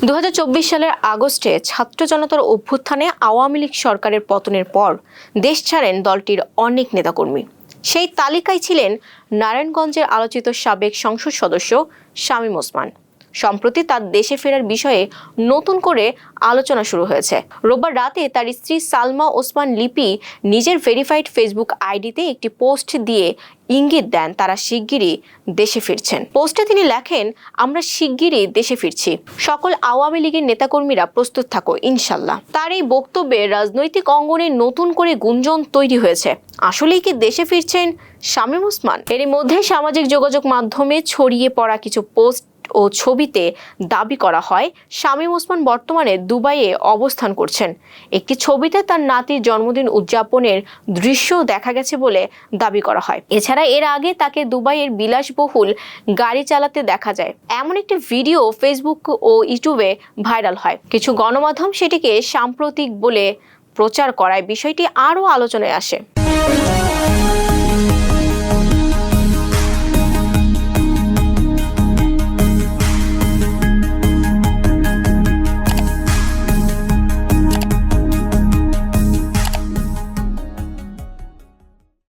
2024 সালের আগস্টে ছাত্র জনতার অভ্যুত্থানে আওয়ামী লীগ সরকারের পতনের পর দেশ ছাড়েন দলটির অনেক নেতাকর্মী। সেই তালিকায় ছিলেন নারায়ণগঞ্জের আলোচিত সাবেক সংসদ সদস্য শামীম ওসমান। সম্প্রতি তার দেশে ফেরার বিষয়ে নতুন করে আলোচনা শুরু হয়েছে। রোববার রাতে তার স্ত্রী সালমা ওসমান লিপি নিজের ভেরিফাইড ফেসবুক আইডিতে একটি পোস্ট দিয়ে ইঙ্গিত দেন তারা শিগগিরই দেশে ফিরছেন। পোস্টে তিনি লেখেন, আমরা শিগগিরই দেশে ফিরছি, সকল আওয়ামী লীগের নেতাকর্মীরা প্রস্তুত থাকো ইনশাল্লাহ। তার এই বক্তব্যে রাজনৈতিক অঙ্গনে নতুন করে গুঞ্জন তৈরি হয়েছে। আসলেই কি দেশে ফিরছেন শামীম ওসমান? এরই মধ্যে সামাজিক যোগাযোগ মাধ্যমে ছড়িয়ে পড়া কিছু পোস্ট ও ছবিতে দাবি করা হয় শামীম ওসমান বর্তমানে দুবাইয়ে অবস্থান করছেন। একটি ছবিতে তার নাতির জন্মদিন উদযাপনের দৃশ্য দেখা গেছে বলে দাবি করা হয়। এছাড়া এর আগে তাকে দুবাইয়ের বিলাসবহুল গাড়ি চালাতে দেখা যায়, এমন একটি ভিডিও ফেসবুক ও ইউটিউবে ভাইরাল হয়। কিছু গণমাধ্যম সেটিকে সাম্প্রতিক বলে প্রচার করায় বিষয়টি আরও আলোচনায় আসে।